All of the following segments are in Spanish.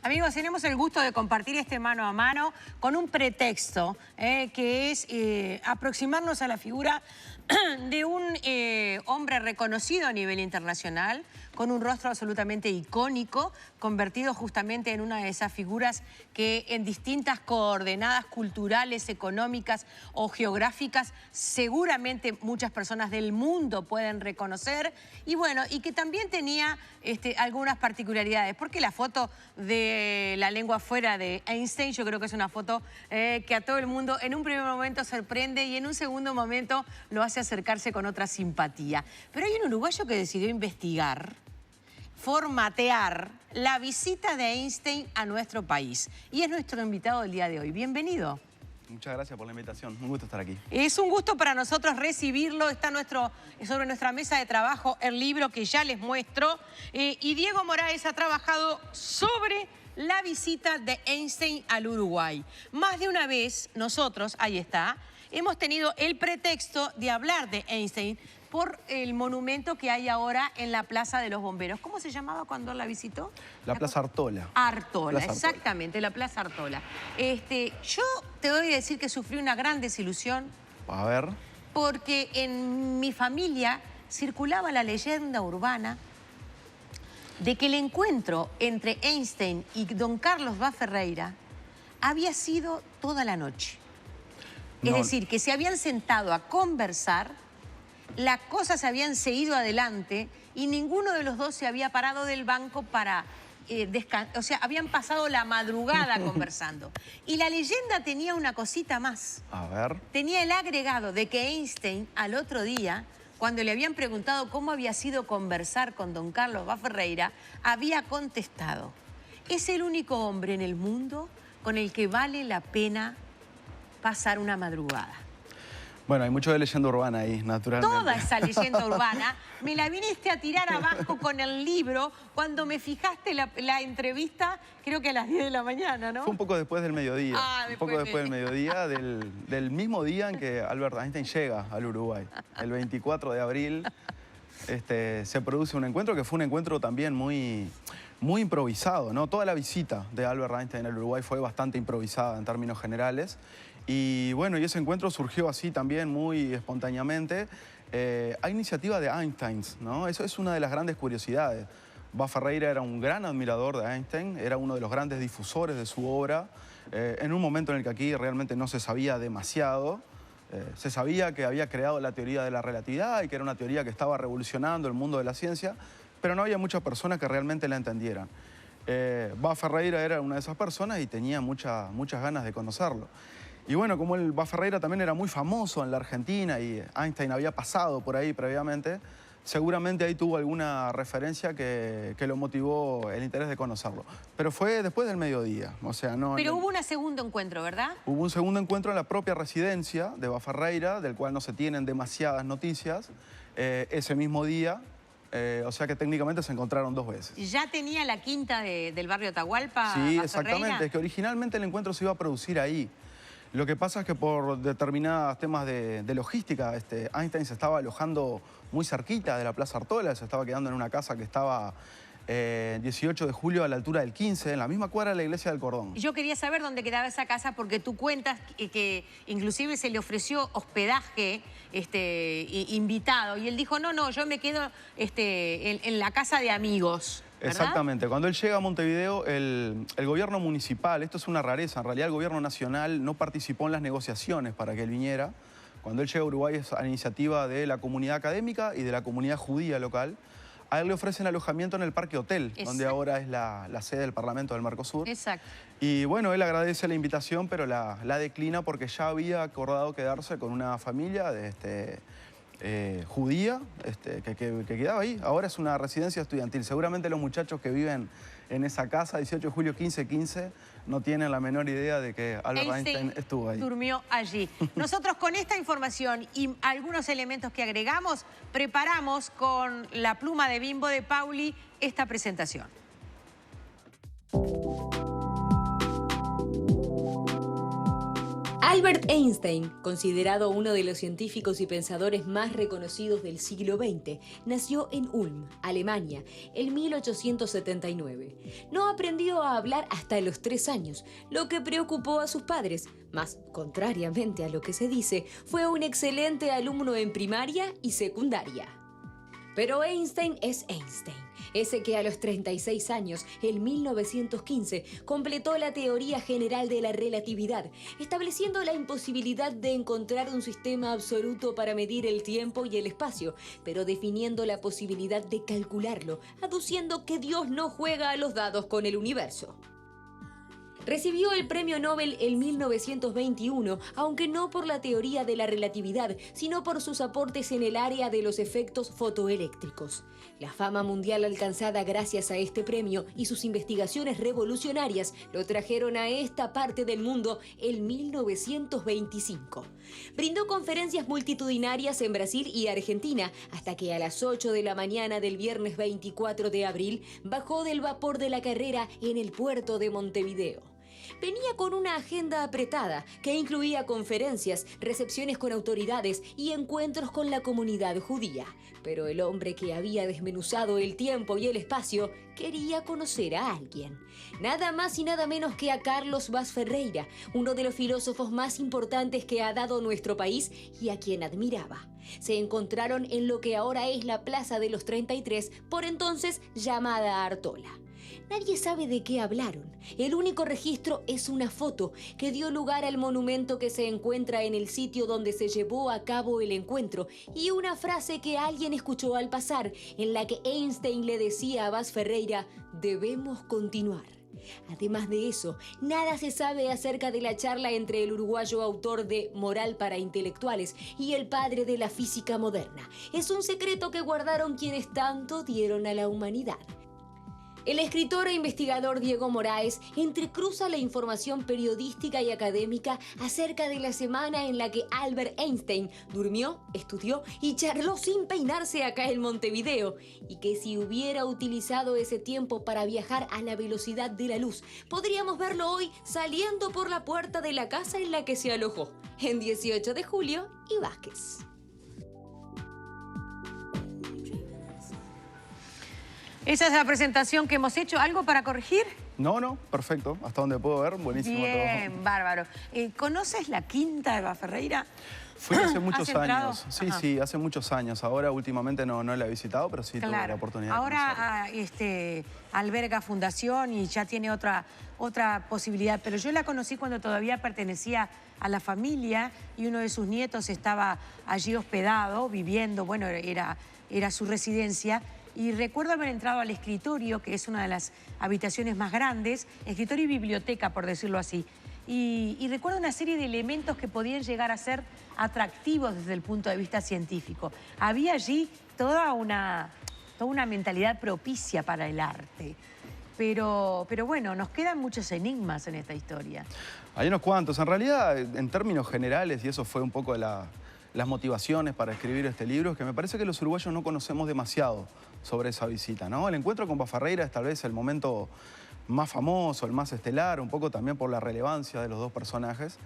Amigos, tenemos el gusto de compartir este mano a mano con un pretexto que es aproximarnos a la figura de un hombre reconocido a nivel internacional, con un rostro absolutamente icónico, convertido justamente en una de esas figuras que en distintas coordenadas culturales, económicas o geográficas seguramente muchas personas del mundo pueden reconocer. Y bueno, y que también tenía algunas particularidades, porque la foto de la lengua fuera de Einstein yo creo que es una foto que a todo el mundo en un primer momento sorprende y en un segundo momento lo hace acercarse con otra simpatía. Pero hay un uruguayo que decidió investigar, formatear la visita de Einstein a nuestro país. Y es nuestro invitado del día de hoy. Bienvenido. Muchas gracias por la invitación. Un gusto estar aquí. Es un gusto para nosotros recibirlo. Está sobre nuestra mesa de trabajo el libro que ya les muestro. Y Diego Moraes ha trabajado sobre la visita de Einstein al Uruguay. Más de una vez nosotros, ahí está, hemos tenido el pretexto de hablar de Einstein por el monumento que hay ahora en la Plaza de los Bomberos. ¿Cómo se llamaba cuando él la visitó? La Plaza Artola. Artola, exactamente, la Plaza Artola. Yo te voy a decir que sufrí una gran desilusión. A ver. Porque en mi familia circulaba la leyenda urbana de que el encuentro entre Einstein y don Carlos Vaz Ferreira había sido toda la noche. Es decir, que se habían sentado a conversar, las cosas se habían seguido adelante y ninguno de los dos se había parado del banco para descansar. O sea, habían pasado la madrugada conversando. Y la leyenda tenía una cosita más. A ver. Tenía el agregado de que Einstein al otro día, cuando le habían preguntado cómo había sido conversar con don Carlos Vaz Ferreira, había contestado: es el único hombre en el mundo con el que vale la pena pasar una madrugada. Bueno, hay mucho de leyenda urbana ahí, naturalmente. Toda esa leyenda urbana me la viniste a tirar abajo con el libro cuando me fijaste la entrevista, creo que a las 10 de la mañana, ¿no? Fue un poco después del mediodía. Un poco después del mediodía, del mismo día en que Albert Einstein llega al Uruguay. El 24 de abril se produce un encuentro que fue un encuentro también muy improvisado, ¿no? Toda la visita de Albert Einstein al Uruguay fue bastante improvisada en términos generales. Y bueno, y ese encuentro surgió así también muy espontáneamente a iniciativa de Einstein, ¿no? Eso es una de las grandes curiosidades. Vaz Ferreira era un gran admirador de Einstein, era uno de los grandes difusores de su obra, en un momento en el que aquí realmente no se sabía demasiado. Se sabía que había creado la teoría de la relatividad y que era una teoría que estaba revolucionando el mundo de la ciencia, pero no había muchas personas que realmente la entendieran. Vaz Ferreira era una de esas personas y tenía muchas ganas de conocerlo. Y bueno, como Vaz Ferreira también era muy famoso en la Argentina y Einstein había pasado por ahí previamente, seguramente ahí tuvo alguna referencia que lo motivó el interés de conocerlo. Pero fue después del mediodía, o sea, no... Pero hubo un segundo encuentro, ¿verdad? Hubo un segundo encuentro en la propia residencia de Vaz Ferreira, del cual no se tienen demasiadas noticias, ese mismo día. O sea que técnicamente se encontraron dos veces. ¿Ya tenía la quinta del barrio Atahualpa? Sí, Vaz exactamente. Ferreira? Es que originalmente el encuentro se iba a producir ahí. Lo que pasa es que por determinados temas de logística, Einstein se estaba alojando muy cerquita de la Plaza Artola, se estaba quedando en una casa que estaba 18 de julio a la altura del 15, en la misma cuadra de la Iglesia del Cordón. Yo quería saber dónde quedaba esa casa porque tú cuentas que inclusive se le ofreció hospedaje invitado y él dijo, no, yo me quedo en la casa de amigos. ¿Verdad? Exactamente. Cuando él llega a Montevideo, el gobierno municipal, esto es una rareza, en realidad el gobierno nacional no participó en las negociaciones para que él viniera. Cuando él llega a Uruguay es a iniciativa de la comunidad académica y de la comunidad judía local. A él le ofrecen alojamiento en el Parque Hotel, Exacto. donde ahora es la sede del Parlamento del Mercosur. Exacto. Y bueno, él agradece la invitación, pero la declina porque ya había acordado quedarse con una familia judía que quedaba ahí. Ahora es una residencia estudiantil. Seguramente los muchachos que viven en esa casa, 18 de julio 1515, no tienen la menor idea de que Albert Einstein estuvo ahí. Durmió allí. Nosotros con esta información y algunos elementos que agregamos, preparamos con la pluma de Bimbo de Pauli esta presentación. Albert Einstein, considerado uno de los científicos y pensadores más reconocidos del siglo XX, nació en Ulm, Alemania, en 1879. No aprendió a hablar hasta los 3 años, lo que preocupó a sus padres, mas, contrariamente a lo que se dice, fue un excelente alumno en primaria y secundaria. Pero Einstein es Einstein, ese que a los 36 años, en 1915, completó la teoría general de la relatividad, estableciendo la imposibilidad de encontrar un sistema absoluto para medir el tiempo y el espacio, pero definiendo la posibilidad de calcularlo, aduciendo que Dios no juega a los dados con el universo. Recibió el premio Nobel en 1921, aunque no por la teoría de la relatividad, sino por sus aportes en el área de los efectos fotoeléctricos. La fama mundial alcanzada gracias a este premio y sus investigaciones revolucionarias lo trajeron a esta parte del mundo en 1925. Brindó conferencias multitudinarias en Brasil y Argentina, hasta que a las 8 de la mañana del viernes 24 de abril bajó del vapor de la Carrera en el puerto de Montevideo. Venía con una agenda apretada que incluía conferencias, recepciones con autoridades y encuentros con la comunidad judía. Pero el hombre que había desmenuzado el tiempo y el espacio quería conocer a alguien. Nada más y nada menos que a Carlos Vaz Ferreira, uno de los filósofos más importantes que ha dado nuestro país y a quien admiraba. Se encontraron en lo que ahora es la Plaza de los 33, por entonces llamada Artola. Nadie sabe de qué hablaron. El único registro es una foto que dio lugar al monumento que se encuentra en el sitio donde se llevó a cabo el encuentro y una frase que alguien escuchó al pasar en la que Einstein le decía a Vaz Ferreira: debemos continuar. Además de eso, nada se sabe acerca de la charla entre el uruguayo autor de Moral para Intelectuales y el padre de la física moderna. Es un secreto que guardaron quienes tanto dieron a la humanidad. El escritor e investigador Diego Moraes entrecruza la información periodística y académica acerca de la semana en la que Albert Einstein durmió, estudió y charló sin peinarse acá en Montevideo, y que si hubiera utilizado ese tiempo para viajar a la velocidad de la luz, podríamos verlo hoy saliendo por la puerta de la casa en la que se alojó, en 18 de julio y Vázquez. Esa es la presentación que hemos hecho. ¿Algo para corregir? No, perfecto. Hasta donde puedo ver, buenísimo todo. Bien, bárbaro. ¿Conoces la quinta de Vaz Ferreira? Fui hace muchos entrado? años. Sí, Ajá. sí, hace muchos años. Ahora últimamente no la he visitado, pero sí tuve la oportunidad de Ahora alberga fundación y ya tiene otra posibilidad. Pero yo la conocí cuando todavía pertenecía a la familia y uno de sus nietos estaba allí hospedado, viviendo, bueno, era su residencia. Y recuerdo haber entrado al escritorio, que es una de las habitaciones más grandes, escritorio y biblioteca, por decirlo así. Y recuerdo una serie de elementos que podían llegar a ser atractivos desde el punto de vista científico. Había allí toda una mentalidad propicia para el arte. Pero bueno, nos quedan muchos enigmas en esta historia. Hay unos cuantos. En realidad, en términos generales, y eso fue un poco las motivaciones para escribir este libro, es que me parece que los uruguayos no conocemos demasiado sobre esa visita, ¿no? El encuentro con Vaz Ferreira es tal vez el momento más famoso, el más estelar, un poco también por la relevancia de los dos personajes.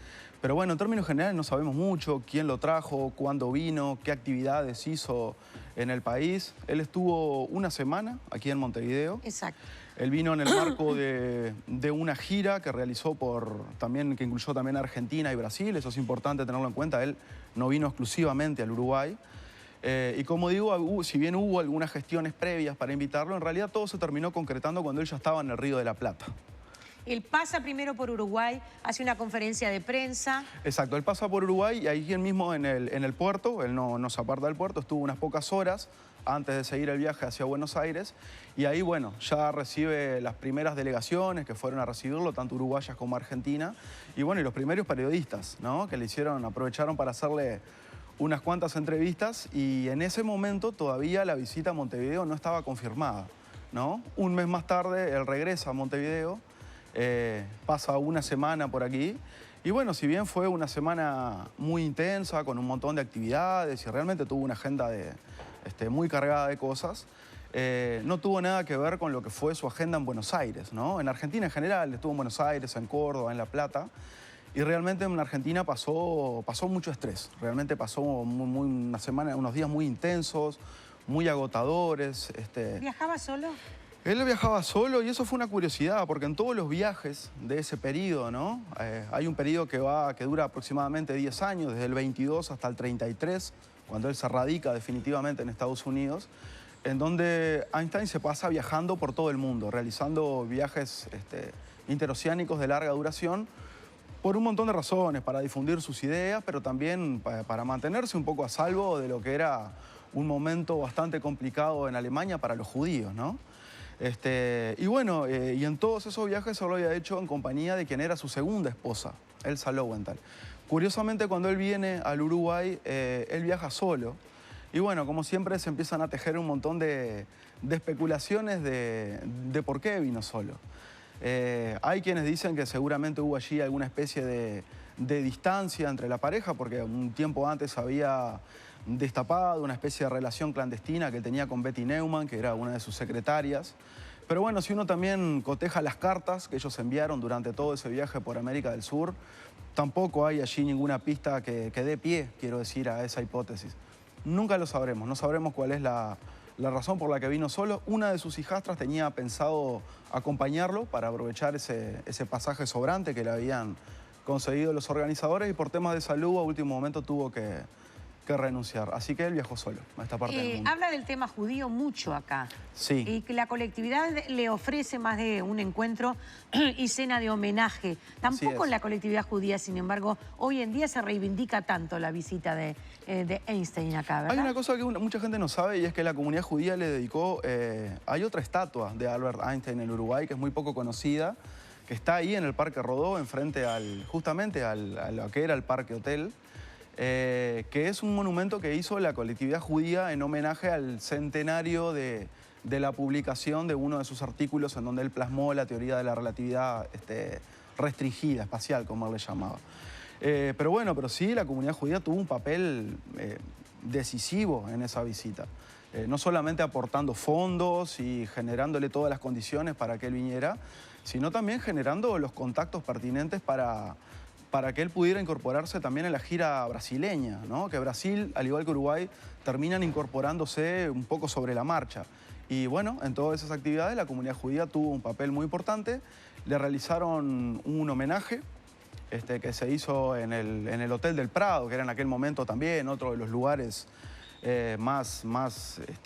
Pero bueno, en términos generales no sabemos mucho quién lo trajo, cuándo vino, qué actividades hizo en el país. Él estuvo una semana aquí en Montevideo. Exacto. Él vino en el marco de una gira que realizó que incluyó también Argentina y Brasil. Eso es importante tenerlo en cuenta. Él no vino exclusivamente al Uruguay. Y como digo, si bien hubo algunas gestiones previas para invitarlo, en realidad todo se terminó concretando cuando él ya estaba en el Río de la Plata. Él pasa primero por Uruguay, hace una conferencia de prensa. Exacto, él pasa por Uruguay y ahí mismo en el puerto, él no se aparta del puerto, estuvo unas pocas horas antes de seguir el viaje hacia Buenos Aires y ahí, bueno, ya recibe las primeras delegaciones que fueron a recibirlo, tanto uruguayas como argentinas, y bueno, y los primeros periodistas, ¿no? Que aprovecharon para hacerle unas cuantas entrevistas y en ese momento todavía la visita a Montevideo no estaba confirmada, ¿no? Un mes más tarde él regresa a Montevideo, pasa una semana por aquí y bueno, si bien fue una semana muy intensa con un montón de actividades y realmente tuvo una agenda muy cargada de cosas, no tuvo nada que ver con lo que fue su agenda en Buenos Aires, ¿no? En Argentina en general, estuvo en Buenos Aires, en Córdoba, en La Plata. Y realmente en Argentina pasó mucho estrés. Realmente pasó unos días muy intensos, muy agotadores. ¿Viajaba solo? Él viajaba solo y eso fue una curiosidad, porque en todos los viajes de ese periodo, ¿no? Hay un periodo que dura aproximadamente 10 años, desde el 22 hasta el 33, cuando él se radica definitivamente en Estados Unidos, en donde Einstein se pasa viajando por todo el mundo, realizando viajes interoceánicos de larga duración, por un montón de razones, para difundir sus ideas, pero también para mantenerse un poco a salvo de lo que era un momento bastante complicado en Alemania para los judíos, ¿no? Y bueno, y en todos esos viajes se lo había hecho en compañía de quien era su segunda esposa, Elsa Lowenthal. Curiosamente, cuando él viene al Uruguay, él viaja solo. Y bueno, como siempre, se empiezan a tejer un montón de especulaciones de por qué vino solo. Hay quienes dicen que seguramente hubo allí alguna especie de distancia entre la pareja, porque un tiempo antes había destapado una especie de relación clandestina que tenía con Betty Neumann, que era una de sus secretarias. Pero bueno, si uno también coteja las cartas que ellos enviaron durante todo ese viaje por América del Sur, tampoco hay allí ninguna pista que dé pie, quiero decir, a esa hipótesis. Nunca lo sabremos, no sabremos cuál es la razón por la que vino solo. Una de sus hijastras tenía pensado acompañarlo para aprovechar ese pasaje sobrante que le habían concedido los organizadores, y por temas de salud a último momento tuvo que renunciar. Así que él viajó solo a esta parte del mundo. Habla del tema judío mucho acá. Sí. Y que la colectividad le ofrece más de un encuentro y cena de homenaje. Tampoco en la colectividad judía, sin embargo, hoy en día se reivindica tanto la visita de Einstein acá, ¿verdad? Hay una cosa que mucha gente no sabe, y es que la comunidad judía le dedicó... hay otra estatua de Albert Einstein en Uruguay que es muy poco conocida, que está ahí en el Parque Rodó, enfrente justamente a lo que era el Parque Hotel, que es un monumento que hizo la colectividad judía en homenaje al centenario de la publicación de uno de sus artículos en donde él plasmó la teoría de la relatividad restringida, espacial, como él le llamaba. Pero sí, la comunidad judía tuvo un papel decisivo en esa visita. No solamente aportando fondos y generándole todas las condiciones para que él viniera, sino también generando los contactos pertinentes para que él pudiera incorporarse también en la gira brasileña, ¿no? Que Brasil, al igual que Uruguay, terminan incorporándose un poco sobre la marcha. Y bueno, en todas esas actividades la comunidad judía tuvo un papel muy importante. Le realizaron un homenaje que se hizo en el Hotel del Prado, que era en aquel momento también otro de los lugares más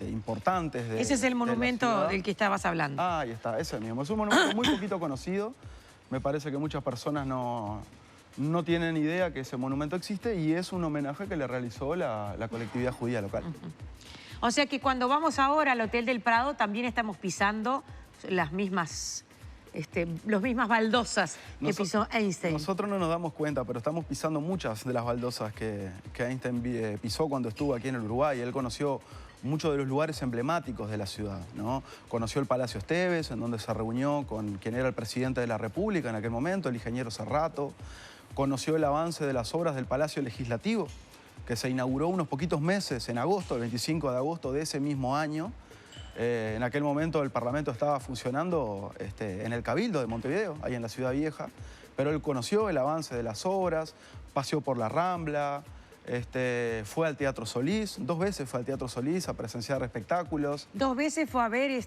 importantes de Ese es el monumento del que estabas hablando. Ah, ahí está, ese mismo. Es un monumento muy poquito conocido. Me parece que muchas personas no tienen idea que ese monumento existe, y es un homenaje que le realizó la colectividad judía local. O sea que cuando vamos ahora al Hotel del Prado también estamos pisando las mismas baldosas que pisó Einstein. Nosotros no nos damos cuenta, pero estamos pisando muchas de las baldosas que Einstein pisó cuando estuvo aquí en el Uruguay. Él conoció muchos de los lugares emblemáticos de la ciudad, ¿no? Conoció el Palacio Esteves, en donde se reunió con quien era el presidente de la República en aquel momento, el ingeniero Serrato. Conoció el avance de las obras del Palacio Legislativo, que se inauguró unos poquitos meses, en agosto, el 25 de agosto de ese mismo año. En aquel momento el Parlamento estaba funcionando en el Cabildo de Montevideo, ahí en la Ciudad Vieja, pero él conoció el avance de las obras, paseó por la Rambla, fue al Teatro Solís, 2 veces fue al Teatro Solís a presenciar espectáculos. 2 veces fue a ver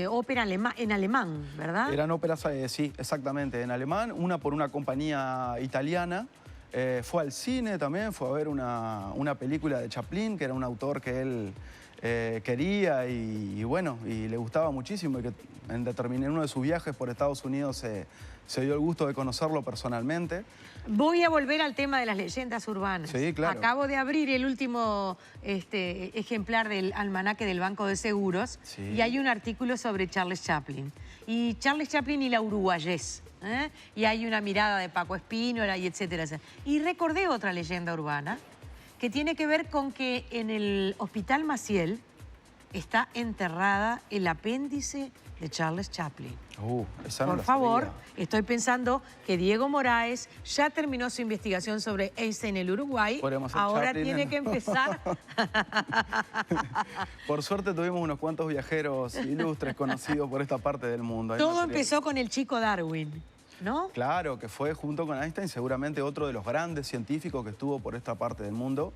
ópera en alemán, ¿verdad? Eran óperas, sí, exactamente, en alemán, una por una compañía italiana. Fue al cine también, fue a ver una película de Chaplin, que era un autor que él quería y bueno, y le gustaba muchísimo, y que en uno de sus viajes por Estados Unidos se dio el gusto de conocerlo personalmente. Voy a volver al tema de las leyendas urbanas. Sí, claro. Acabo de abrir el último ejemplar del almanaque del Banco de Seguros, sí, y hay un artículo sobre Charles Chaplin. Y Charles Chaplin y la uruguayés. Y hay una mirada de Paco Espínola y etcétera, etcétera. Y recordé otra leyenda urbana que tiene que ver con que en el Hospital Maciel está enterrada el apéndice de Charles Chaplin. Esa no Por la favor, sabía. estoy pensando que Diego Moraes ya terminó su investigación sobre Einstein en el Uruguay. Ahora Chaplin tiene que empezar. Por suerte tuvimos unos cuantos viajeros ilustres conocidos por esta parte del mundo. Todo empezó con el chico Darwin. ¿no? Claro, que fue junto con Einstein seguramente otro de los grandes científicos que estuvo por esta parte del mundo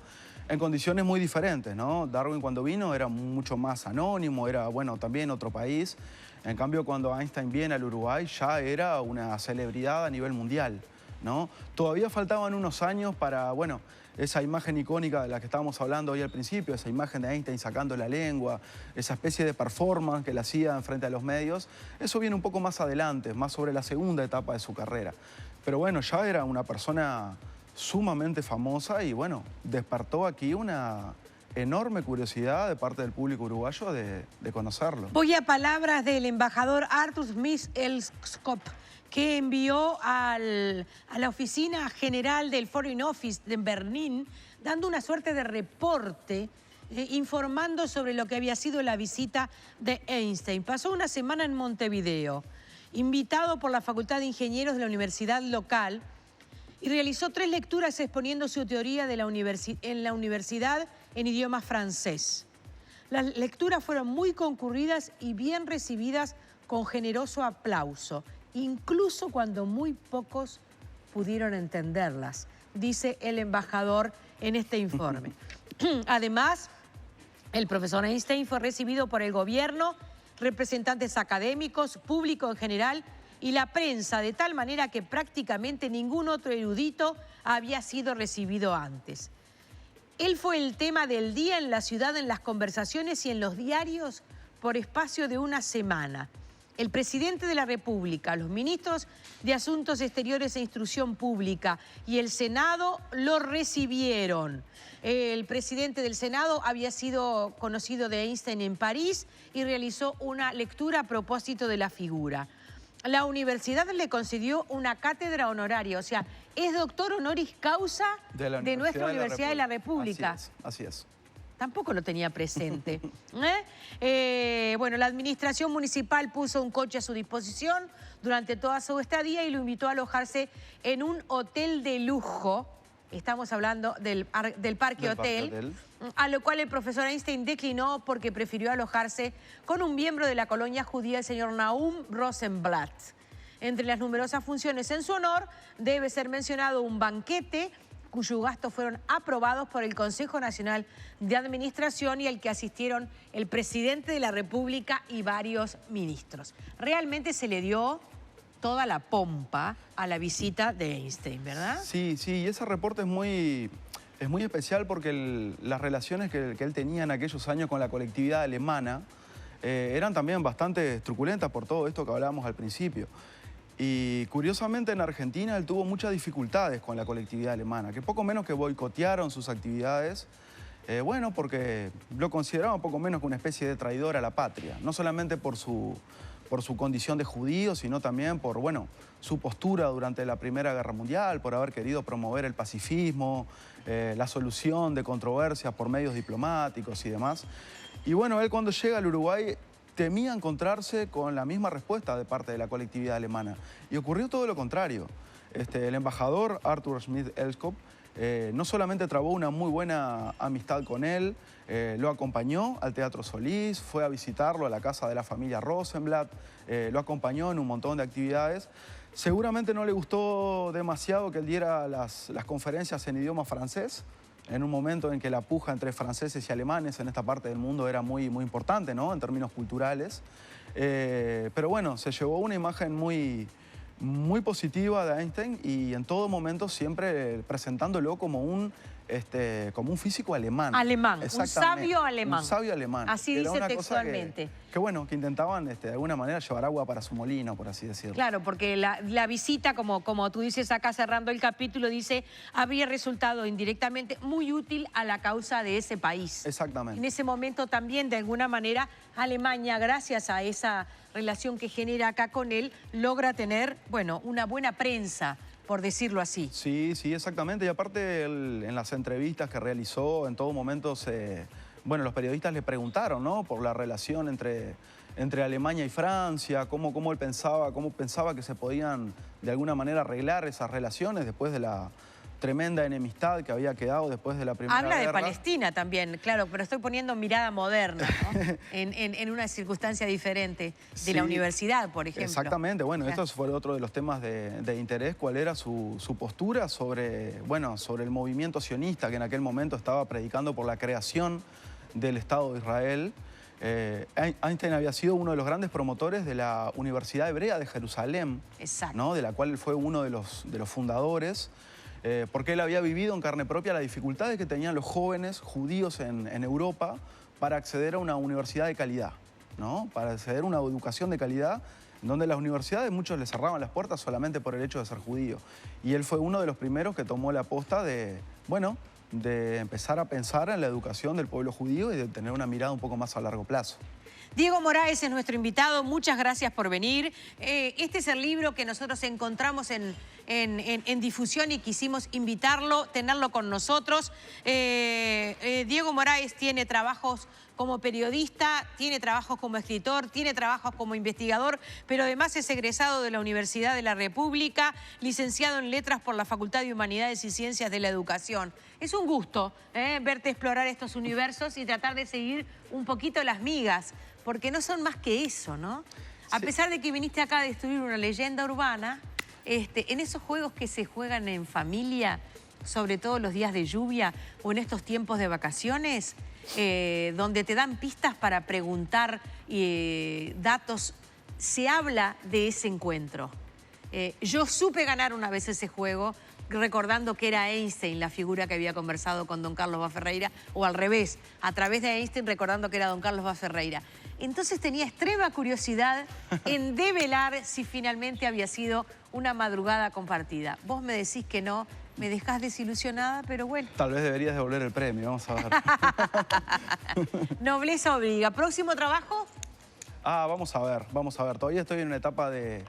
en condiciones muy diferentes, ¿no? Darwin cuando vino era mucho más anónimo, era, bueno, también otro país. En cambio, cuando Einstein viene al Uruguay ya era una celebridad a nivel mundial, ¿no? Todavía faltaban unos años para, bueno, esa imagen icónica de la que estábamos hablando hoy al principio, esa imagen de Einstein sacando la lengua, esa especie de performance que le hacía enfrente a los medios, eso viene un poco más adelante, más sobre la segunda etapa de su carrera. Pero bueno, ya era una persona sumamente famosa y bueno, despertó aquí una enorme curiosidad de parte del público uruguayo de conocerlo. Voy a palabras del embajador Arthur Smith Elskop, que envió a la Oficina General del Foreign Office de Berlín, dando una suerte de reporte, informando sobre lo que había sido la visita de Einstein. Pasó una semana en Montevideo, invitado por la Facultad de Ingenieros de la universidad local, y realizó 3 lecturas exponiendo su teoría en la universidad en idioma francés. Las lecturas fueron muy concurridas y bien recibidas con generoso aplauso, incluso cuando muy pocos pudieron entenderlas, dice el embajador en este informe. Además, el profesor Einstein fue recibido por el gobierno, representantes académicos, público en general y la prensa, de tal manera que prácticamente ningún otro erudito había sido recibido antes. Él fue el tema del día en la ciudad, en las conversaciones y en los diarios por espacio de una semana. El presidente de la República, los ministros de Asuntos Exteriores e Instrucción Pública y el Senado lo recibieron. El presidente del Senado había sido conocido de Einstein en París y realizó una lectura a propósito de la figura. La universidad le concedió una cátedra honoraria, o sea, es doctor honoris causa de nuestra Universidad de la República. Así es. Tampoco lo tenía presente. Bueno, la administración municipal puso un coche a su disposición durante toda su estadía y lo invitó a alojarse en un hotel de lujo. Estamos hablando del Parque Hotel, a lo cual el profesor Einstein declinó porque prefirió alojarse con un miembro de la colonia judía, el señor Naum Rosenblatt. Entre las numerosas funciones en su honor debe ser mencionado un banquete cuyos gastos fueron aprobados por el Consejo Nacional de Administración y al que asistieron el presidente de la República y varios ministros. Realmente se le dio toda la pompa a la visita de Einstein, ¿verdad? Sí, y ese reporte es muy especial porque las relaciones que él tenía en aquellos años con la colectividad alemana eran también bastante truculentas por todo esto que hablábamos al principio. Y curiosamente en Argentina él tuvo muchas dificultades con la colectividad alemana, que poco menos que boicotearon sus actividades, bueno, porque lo consideraban poco menos que una especie de traidor a la patria, no solamente por su condición de judío, sino también por, bueno, su postura durante la Primera Guerra Mundial, por haber querido promover el pacifismo, la solución de controversias por medios diplomáticos y demás. Y bueno, él cuando llega al Uruguay temía encontrarse con la misma respuesta de parte de la colectividad alemana. Y ocurrió todo lo contrario. El embajador Arthur Smith Elskop no solamente trabó una muy buena amistad con él, lo acompañó al Teatro Solís, fue a visitarlo a la casa de la familia Rosenblatt, lo acompañó en un montón de actividades. Seguramente no le gustó demasiado que él diera las conferencias en idioma francés, en un momento en que la puja entre franceses y alemanes en esta parte del mundo era muy importante, ¿no?, en términos culturales. Pero bueno, se llevó una imagen muy positiva de Einstein y en todo momento siempre presentándolo como un físico alemán. Alemán, un sabio alemán. Un sabio alemán. Así dice textualmente. Que bueno, que intentaban de alguna manera llevar agua para su molino, por así decirlo. Claro, porque la visita, como tú dices acá cerrando el capítulo, dice, habría resultado indirectamente muy útil a la causa de ese país. Exactamente. En ese momento también, de alguna manera, Alemania, gracias a esa relación que genera acá con él, logra tener, bueno, una buena prensa, por decirlo así. Sí, exactamente. Y aparte, en las entrevistas que realizó, en todo momento, bueno, los periodistas le preguntaron, ¿no?, por la relación entre Alemania y Francia, cómo él pensaba que se podían, de alguna manera, arreglar esas relaciones después de tremenda enemistad que había quedado después de la Primera Guerra. Habla de Palestina también, claro, pero estoy poniendo mirada moderna, ¿no? en una circunstancia diferente de la universidad, por ejemplo. Exactamente, bueno, Claro. esto fue otro de los temas de interés, cuál era su postura sobre, bueno, sobre el movimiento sionista que en aquel momento estaba predicando por la creación del Estado de Israel. Einstein había sido uno de los grandes promotores de la Universidad Hebrea de Jerusalén, ¿no? De la cual él fue uno de los fundadores, porque él había vivido en carne propia las dificultades que tenían los jóvenes judíos en Europa para acceder a una universidad de calidad, ¿no? Para acceder a una educación de calidad, donde las universidades muchos les cerraban las puertas solamente por el hecho de ser judío. Y él fue uno de los primeros que tomó la posta de, bueno, de empezar a pensar en la educación del pueblo judío y de tener una mirada un poco más a largo plazo. Diego Moraes es nuestro invitado, muchas gracias por venir. Este es el libro que nosotros encontramos en difusión y quisimos invitarlo, tenerlo con nosotros. Diego Moraes tiene trabajos como periodista, tiene trabajos como escritor, tiene trabajos como investigador, pero además es egresado de la Universidad de la República, licenciado en Letras por la Facultad de Humanidades y Ciencias de la Educación. Es un gusto verte explorar estos universos y tratar de seguir un poquito las migas, porque no son más que eso, ¿no? A pesar de que viniste acá a destruir una leyenda urbana, en esos juegos que se juegan en familia, sobre todo los días de lluvia o en estos tiempos de vacaciones, donde te dan pistas para preguntar datos, se habla de ese encuentro. Yo supe ganar una vez ese juego, recordando que era Einstein la figura que había conversado con don Carlos Vaz Ferreira, o al revés, a través de Einstein recordando que era don Carlos Vaz Ferreira. Entonces tenía extrema curiosidad en develar si finalmente había sido una madrugada compartida. Vos me decís que no, me dejás desilusionada, pero bueno. Tal vez deberías devolver el premio, vamos a ver. Nobleza obliga. ¿Próximo trabajo? Vamos a ver, vamos a ver. Todavía estoy en una etapa de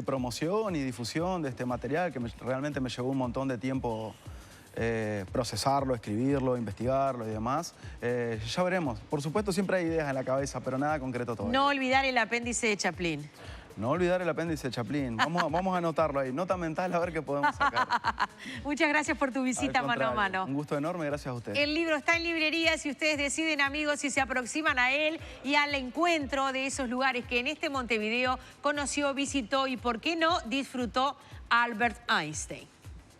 promoción y difusión de este material que realmente me llevó un montón de tiempo procesarlo, escribirlo, investigarlo y demás. Ya veremos. Por supuesto siempre hay ideas en la cabeza, pero nada concreto todavía. No olvidar el apéndice de Chaplin. No olvidar el apéndice de Chaplin. Vamos a anotarlo ahí. Nota mental a ver qué podemos sacar. Muchas gracias por tu visita mano a mano. Un gusto enorme, gracias a ustedes. El libro está en librerías y ustedes deciden, amigos, si se aproximan a él y al encuentro de esos lugares que en este Montevideo conoció, visitó y, por qué no, disfrutó Albert Einstein.